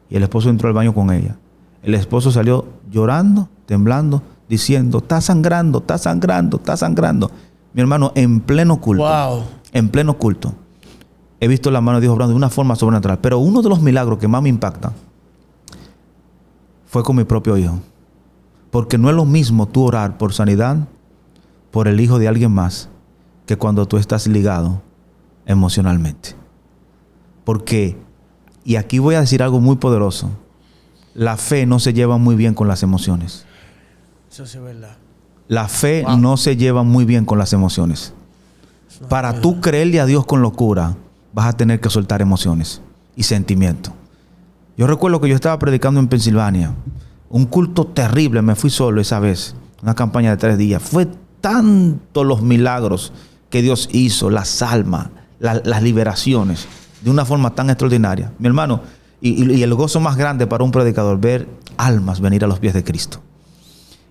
Y el esposo entró al baño con ella. El esposo salió llorando, temblando, diciendo, está sangrando, está sangrando, está sangrando. Mi hermano, en pleno culto. Wow. En pleno culto. He visto la mano de Dios obrando de una forma sobrenatural. Pero uno de los milagros que más me impacta fue con mi propio hijo. Porque no es lo mismo tú orar por sanidad por el hijo de alguien más que cuando tú estás ligado emocionalmente. Porque, y aquí voy a decir algo muy poderoso, la fe no se lleva muy bien con las emociones. Eso sí es verdad. La fe no se lleva muy bien con las emociones. Para tú creerle a Dios con locura, vas a tener que soltar emociones y sentimientos. Yo recuerdo que yo estaba predicando en Pensilvania. Un culto terrible, me fui solo esa vez. Una campaña de 3 días. Fue tanto los milagros que Dios hizo, las almas, las liberaciones, de una forma tan extraordinaria. Mi hermano, y el gozo más grande para un predicador, ver almas venir a los pies de Cristo.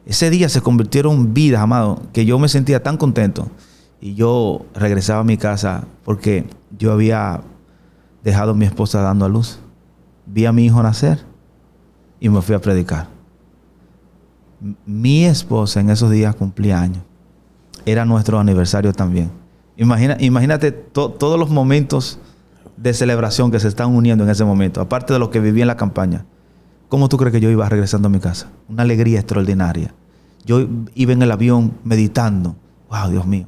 Ese día se convirtieron vidas, amado, que yo me sentía tan contento. Y yo regresaba a mi casa porque yo había dejado a mi esposa dando a luz. Vi a mi hijo nacer y me fui a predicar. Mi esposa en esos días cumplía años. Era nuestro aniversario también. Imagínate todos los momentos de celebración que se están uniendo en ese momento. Aparte de lo que viví en la campaña. ¿Cómo tú crees que yo iba regresando a mi casa? Una alegría extraordinaria. Yo iba en el avión meditando. Wow, Dios mío.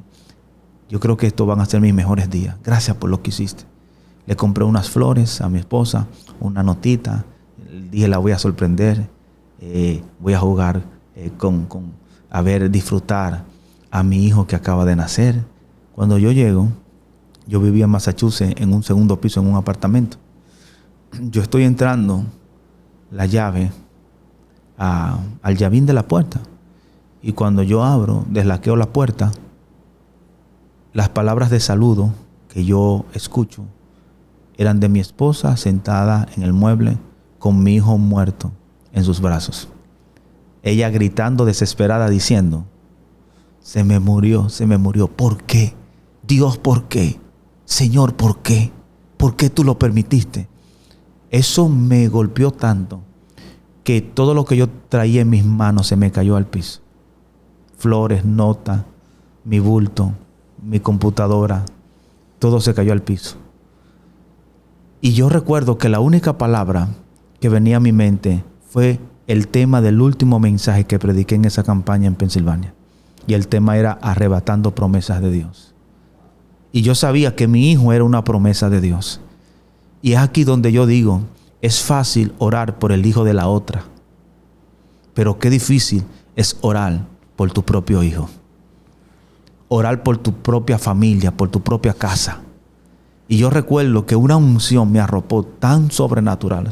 Yo creo que estos van a ser mis mejores días. Gracias por lo que hiciste. Le compré unas flores a mi esposa, una notita. Dije, la voy a sorprender. Voy a jugar disfrutar a mi hijo que acaba de nacer. Cuando yo llego, yo vivía en Massachusetts en un segundo piso en un apartamento. Yo estoy entrando la llave al llavín de la puerta. Y cuando yo abro, deslaqueo la puerta, las palabras de saludo que yo escucho eran de mi esposa sentada en el mueble con mi hijo muerto en sus brazos. Ella gritando desesperada diciendo, se me murió. ¿Por qué? Dios, ¿por qué? Señor, ¿por qué? ¿Por qué tú lo permitiste? Eso me golpeó tanto que todo lo que yo traía en mis manos se me cayó al piso. Flores, notas, mi bulto, mi computadora, todo se cayó al piso. Y yo recuerdo que la única palabra que venía a mi mente fue el tema del último mensaje que prediqué en esa campaña en Pensilvania. Y el tema era arrebatando promesas de Dios. Y yo sabía que mi hijo era una promesa de Dios. Y es aquí donde yo digo, es fácil orar por el hijo de la otra, pero qué difícil es orar por tu propio hijo. Orar por tu propia familia, por tu propia casa. Y yo recuerdo que una unción me arropó tan sobrenatural.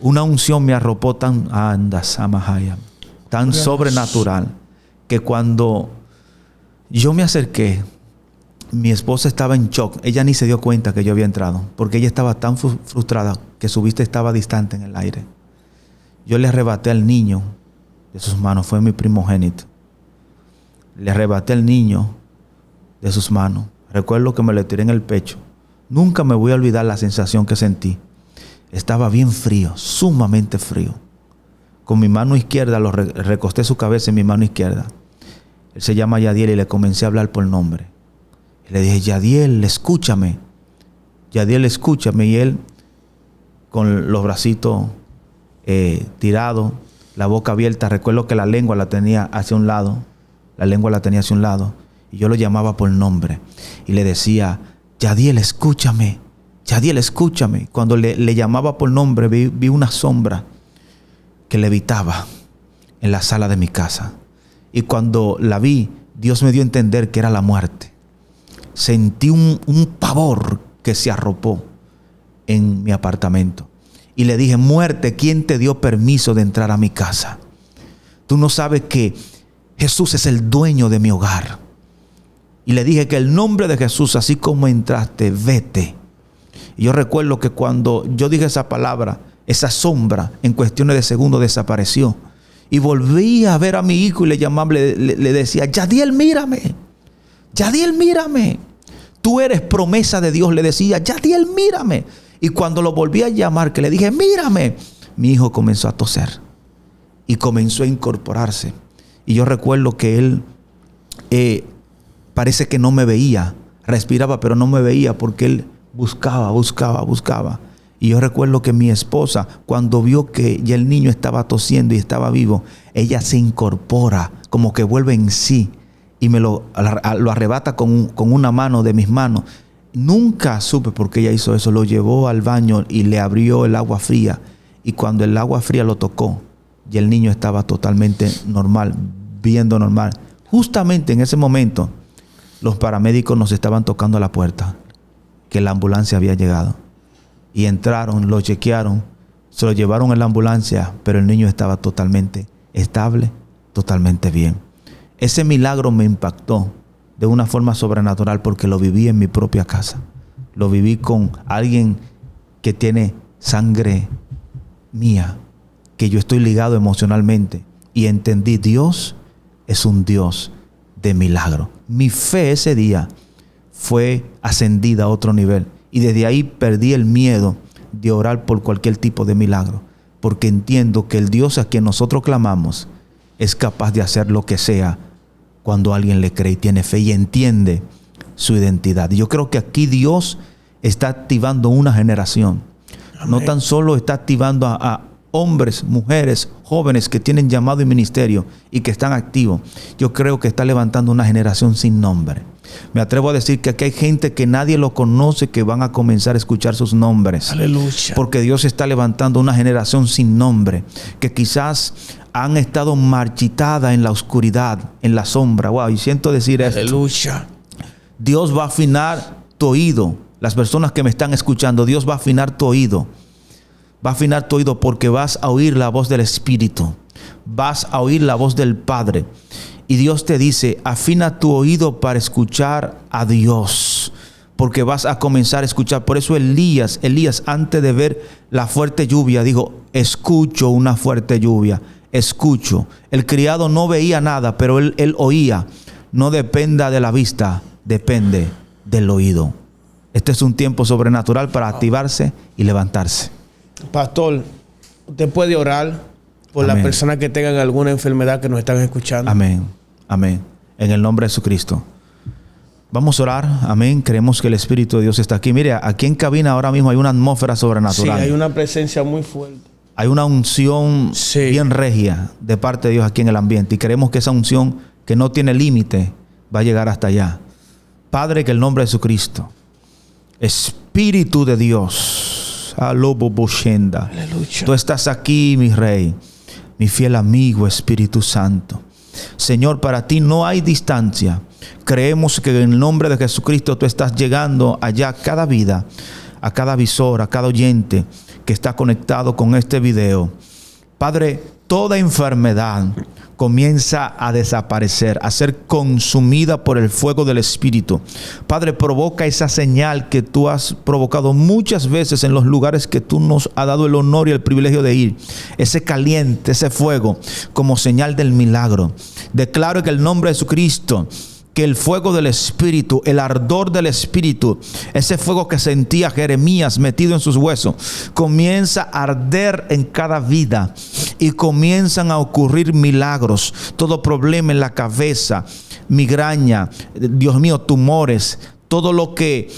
Una unción me arropó tan sobrenatural, que cuando yo me acerqué, mi esposa estaba en shock. Ella ni se dio cuenta que yo había entrado, porque ella estaba tan frustrada que su vista estaba distante en el aire. Yo le arrebaté al niño de sus manos. Fue mi primogénito. Le arrebaté al niño de sus manos. Recuerdo que me le tiré en el pecho. Nunca me voy a olvidar la sensación que sentí. Estaba bien frío, sumamente frío. Con mi mano izquierda lo recosté su cabeza en mi mano izquierda. Él se llama Yadiel y le comencé a hablar por nombre. Y le dije, Yadiel, escúchame. Yadiel, escúchame. Y él, con los bracitos tirados, la boca abierta, recuerdo que la lengua la tenía hacia un lado. Y yo lo llamaba por nombre. Y le decía, Yadiel, escúchame. Yadiel, escúchame. Cuando le llamaba por nombre, vi una sombra que levitaba en la sala de mi casa. Y cuando la vi, Dios me dio a entender que era la muerte. Sentí un pavor que se arropó en mi apartamento. Y le dije, muerte, ¿quién te dio permiso de entrar a mi casa? Tú no sabes que Jesús es el dueño de mi hogar. Y le dije que el nombre de Jesús, así como entraste, vete. Y yo recuerdo que cuando yo dije esa palabra, esa sombra en cuestiones de segundos desapareció. Y volví a ver a mi hijo y le llamaba, le decía, Yadiel, mírame. Yadiel, mírame. Tú eres promesa de Dios, le decía, Yadiel, mírame. Y cuando lo volví a llamar, que le dije, mírame, mi hijo comenzó a toser y comenzó a incorporarse. Y yo recuerdo que él parece que no me veía, respiraba pero no me veía, porque él buscaba. Y yo recuerdo que mi esposa, cuando vio que ya el niño estaba tosiendo y estaba vivo, ella se incorpora, como que vuelve en sí, y me lo arrebata con una mano de mis manos. Nunca supe por qué ella hizo eso. Lo llevó al baño y le abrió el agua fría. Y cuando el agua fría lo tocó, y el niño estaba totalmente normal, viendo normal. Justamente en ese momento, los paramédicos nos estaban tocando a la puerta, que la ambulancia había llegado. Y entraron, lo chequearon, se lo llevaron en la ambulancia, pero el niño estaba totalmente estable, totalmente bien. Ese milagro me impactó de una forma sobrenatural, porque lo viví en mi propia casa. Lo viví con alguien que tiene sangre mía, que yo estoy ligado emocionalmente, y entendí, Dios es un Dios de milagro. Mi fe ese día fue ascendida a otro nivel, y desde ahí perdí el miedo de orar por cualquier tipo de milagro, porque entiendo que el Dios a quien nosotros clamamos es capaz de hacer lo que sea cuando alguien le cree y tiene fe y entiende su identidad. Y yo creo que aquí Dios está activando una generación. Amén. No tan solo está activando a hombres, mujeres, jóvenes que tienen llamado y ministerio y que están activos. Yo creo que está levantando una generación sin nombre. Me atrevo a decir que aquí hay gente que nadie lo conoce, que van a comenzar a escuchar sus nombres. Aleluya. Porque Dios está levantando una generación sin nombre, que quizás han estado marchitada en la oscuridad, en la sombra. Wow, y siento decir esto. Aleluya. Dios va a afinar tu oído. Las personas que me están escuchando, Dios va a afinar tu oído. Va a afinar tu oído, porque vas a oír la voz del Espíritu. Vas a oír la voz del Padre. Y Dios te dice, afina tu oído para escuchar a Dios, porque vas a comenzar a escuchar. Por eso Elías, antes de ver la fuerte lluvia, dijo, escucho una fuerte lluvia. Escucho. El criado no veía nada, pero él oía. No dependa de la vista, depende del oído. Este es un tiempo sobrenatural para activarse y levantarse. Pastor, usted puede orar por las personas que tengan alguna enfermedad que nos están escuchando. Amén. Amén. En el nombre de Jesucristo. Vamos a orar, amén. Creemos que el Espíritu de Dios está aquí. Mire, aquí en cabina ahora mismo hay una atmósfera sobrenatural. Sí, hay una presencia muy fuerte. Hay una unción bien regia de parte de Dios aquí en el ambiente. Y queremos que esa unción que no tiene límite va a llegar hasta allá. Padre, que el nombre de Jesucristo, Espíritu de Dios, aleluya. Tú estás aquí, mi Rey, mi fiel amigo, Espíritu Santo. Señor, para ti no hay distancia. Creemos que en el nombre de Jesucristo tú estás llegando allá a cada vida, a cada visor, a cada oyente que está conectado con este video. Padre, toda enfermedad comienza a desaparecer, a ser consumida por el fuego del Espíritu. Padre, provoca esa señal que tú has provocado muchas veces en los lugares que tú nos has dado el honor y el privilegio de ir. Ese caliente, ese fuego, como señal del milagro. Declaro que el nombre de Jesucristo, que el fuego del Espíritu, el ardor del Espíritu, ese fuego que sentía Jeremías metido en sus huesos, comienza a arder en cada vida y comienzan a ocurrir milagros. Todo problema en la cabeza, migraña, Dios mío, tumores, todo lo que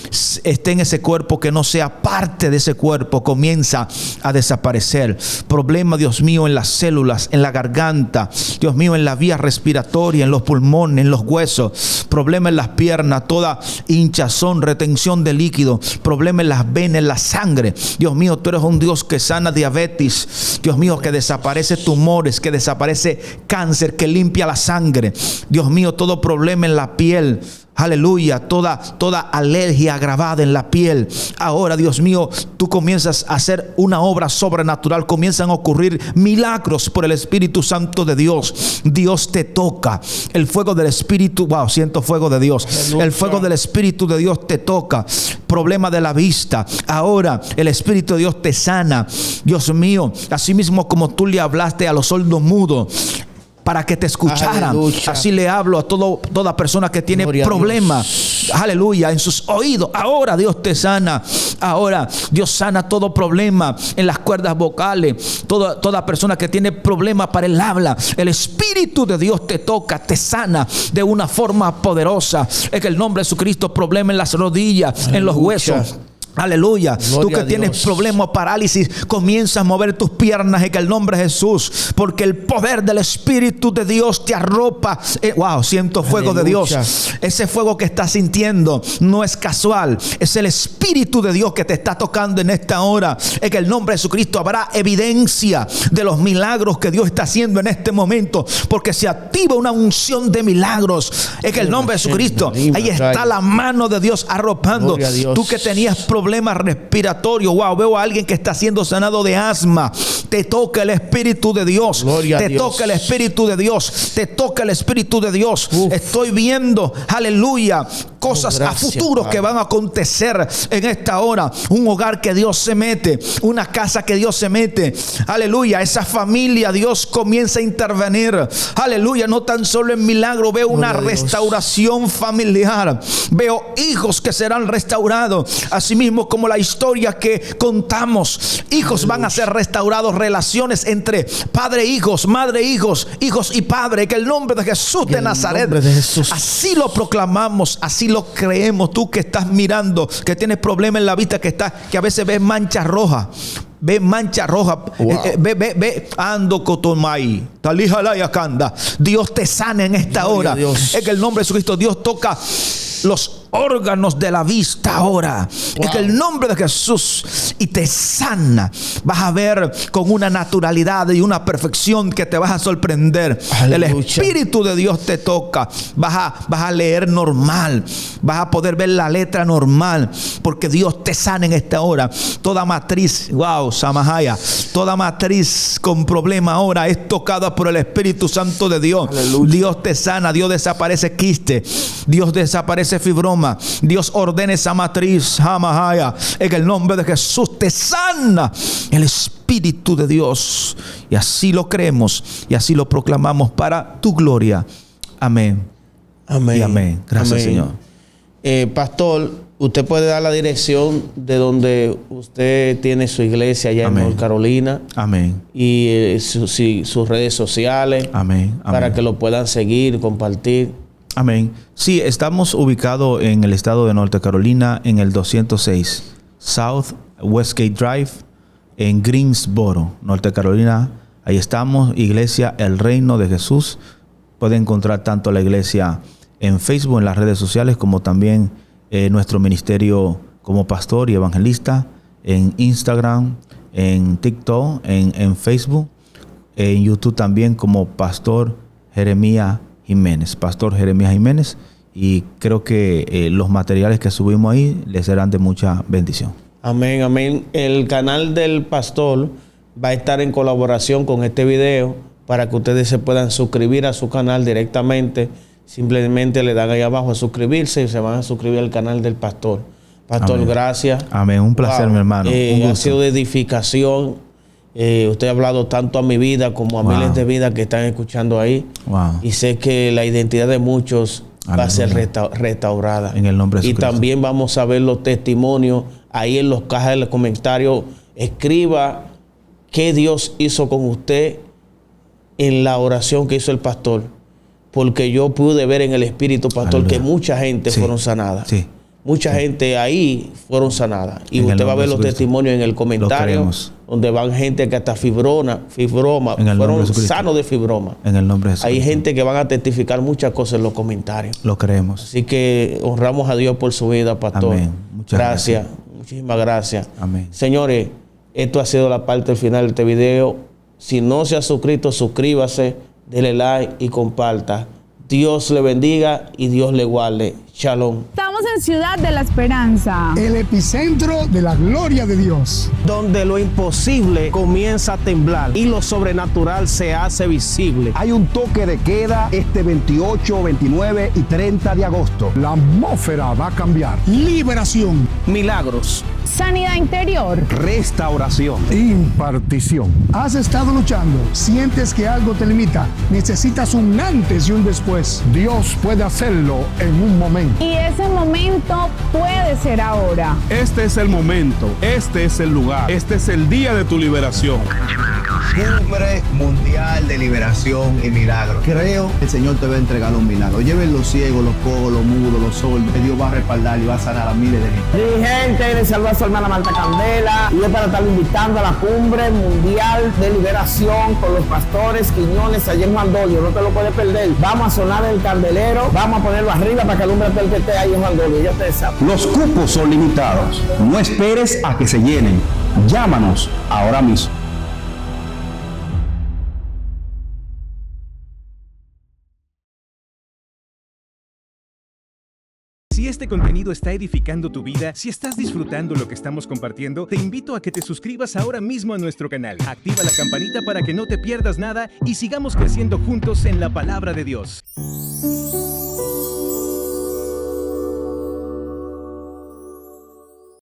esté en ese cuerpo que no sea parte de ese cuerpo comienza a desaparecer. Problema, Dios mío, en las células, en la garganta, Dios mío, en la vía respiratoria, en los pulmones, en los huesos. Problema en las piernas, toda hinchazón, retención de líquido. Problema en las venas, en la sangre. Dios mío, tú eres un Dios que sana diabetes. Dios mío, que desaparece tumores, que desaparece cáncer, que limpia la sangre. Dios mío, todo problema en la piel. Aleluya, toda alergia agravada en la piel. Ahora, Dios mío, tú comienzas a hacer una obra sobrenatural. Comienzan a ocurrir milagros por el Espíritu Santo de Dios. Dios te toca. El fuego del Espíritu, wow, siento fuego de Dios. Aleluya. El fuego del Espíritu de Dios te toca. Problema de la vista. Ahora el Espíritu de Dios te sana. Dios mío, así mismo como tú le hablaste a los sordos mudos para que te escucharan. Aleluya. Así le hablo a toda persona que tiene problemas. Aleluya, en sus oídos. Ahora Dios te sana. Ahora Dios sana todo problema en las cuerdas vocales. Toda persona que tiene problemas para el habla, el Espíritu de Dios te toca, te sana de una forma poderosa. Es que el nombre de Jesucristo, problema en las rodillas, aleluya, en los huesos. Aleluya. Gloria. Tú que tienes problemas, parálisis, comienza a mover tus piernas en el nombre de Jesús, porque el poder del Espíritu de Dios te arropa. Wow, siento fuego. Aleluya. De Dios. Ese fuego que estás sintiendo no es casual, es el Espíritu de Dios que te está tocando en esta hora. En el nombre de Jesucristo habrá evidencia de los milagros que Dios está haciendo en este momento, porque se activa una unción de milagros. En el nombre de Jesucristo, ahí está la mano de Dios arropando. Tú que tenías problemas respiratorios, wow, veo a alguien que está siendo sanado de asma. Te toca el Espíritu de Dios. Te toca el Espíritu de Dios. Te toca el Espíritu de Dios. Estoy viendo, aleluya, cosas a futuro que van a acontecer en esta hora. Un hogar que Dios se mete, una casa que Dios se mete, aleluya, esa familia Dios comienza a intervenir, aleluya, no tan solo en milagro, veo una restauración familiar, veo hijos que serán restaurados, así mismo como la historia que contamos, hijos van a ser restaurados, relaciones entre padre e hijos, madre e hijos, hijos y padre, que el nombre de Jesús de Nazaret, así lo proclamamos, así lo creemos. Tú que estás mirando, que tienes problemas en la vista, que a veces ves manchas rojas, ve mancha roja, wow. Ve ando cotomai, talijalayakanda. Dios te sana en esta hora. En el nombre de Jesucristo, Dios toca los órganos de la vista ahora, wow, en el nombre de Jesús, y te sana. Vas a ver con una naturalidad y una perfección que te vas a sorprender. Aleluya. El Espíritu de Dios te toca. Vas a leer normal, vas a poder ver la letra normal, porque Dios te sana en esta hora. Toda matriz, wow, Samahaya, toda matriz con problema ahora es tocada por el Espíritu Santo de Dios. Aleluya. Dios te sana, Dios desaparece quiste, Dios desaparece fibroma, Dios ordena esa matriz, Samahaya, en el nombre de Jesús te sana el Espíritu de Dios, y así lo creemos y así lo proclamamos para tu gloria. Amén. Amén. Y amén. Gracias, amén. Señor. Pastor, usted puede dar la dirección de donde usted tiene su iglesia allá, amén, en North Carolina. Amén. Y sus redes sociales. Amén. Amén. Para que lo puedan seguir, compartir. Amén. Sí, estamos ubicados en el estado de Norte Carolina, en el 206 South Westgate Drive, en Greensboro, Norte Carolina. Ahí estamos, Iglesia El Reino de Jesús. Puede encontrar tanto la iglesia en Facebook, en las redes sociales, como también nuestro ministerio como pastor y evangelista en Instagram, en TikTok, en Facebook, en YouTube también como Pastor Jeremías Jiménez. Pastor Jeremías Jiménez. Y creo que los materiales que subimos ahí les serán de mucha bendición. Amén, amén. El canal del pastor va a estar en colaboración con este video para que ustedes se puedan suscribir a su canal directamente. Simplemente le dan ahí abajo a suscribirse y se van a suscribir al canal del pastor. Pastor, amén. Gracias. Amén. Un placer, mi hermano. Ha sido de edificación. Usted ha hablado tanto a mi vida como a miles de vidas que están escuchando ahí. Y sé que la identidad de muchos va a ser restaurada. En el nombre de Jesucristo. Y también vamos a ver los testimonios ahí en los cajas de los comentarios. Escriba qué Dios hizo con usted en la oración que hizo el pastor. Porque yo pude ver en el Espíritu, pastor, que mucha gente fueron sanadas. Sí. Mucha gente ahí fueron sanadas. Y usted va a ver los testimonios en el comentario, donde van gente que hasta fibroma, fueron sanos de fibroma. En el nombre de Jesús. Hay gente que van a testificar muchas cosas en los comentarios. Lo creemos. Así que honramos a Dios por su vida, pastor. Amén. Muchas gracias. Muchísimas gracias. Amén. Señores, esto ha sido la parte final de este video. Si no se ha suscrito, suscríbase, dele like y comparta. Dios le bendiga y Dios le guarde. Shalom. Estamos en Ciudad de la Esperanza, el epicentro de la gloria de Dios, donde lo imposible comienza a temblar y lo sobrenatural se hace visible. Hay un toque de queda este 28, 29 y 30 de agosto. La atmósfera va a cambiar. Liberación, milagros, sanidad interior, restauración, impartición. ¿Has estado luchando? ¿Sientes que algo te limita? ¿Necesitas un antes y un después? Dios puede hacerlo en un momento. y ese momento puede ser ahora. Este es el momento, este es el lugar, este es el día de tu liberación. Cumbre Mundial de Liberación y Milagros. Creo que el Señor te va a entregar un milagro. Lleven los ciegos, los cojos, los mudos, los sordos. Dios va a respaldar y va a sanar a miles de gente. Mi gente, les saluda a su hermana Marta Candela y es para estar invitando a la Cumbre Mundial de Liberación con los pastores Quiñones allá en Juan Dolio. No te lo puedes perder. Vamos a sonar el candelero, vamos a ponerlo arriba para que alumbre todo el que esté ahí en Juan Dolio. Ya ustedes saben. Los cupos son limitados. No esperes a que se llenen. Llámanos ahora mismo. Si este contenido está edificando tu vida, si estás disfrutando lo que estamos compartiendo, te invito a que te suscribas ahora mismo a nuestro canal. Activa la campanita para que no te pierdas nada y sigamos creciendo juntos en la palabra de Dios.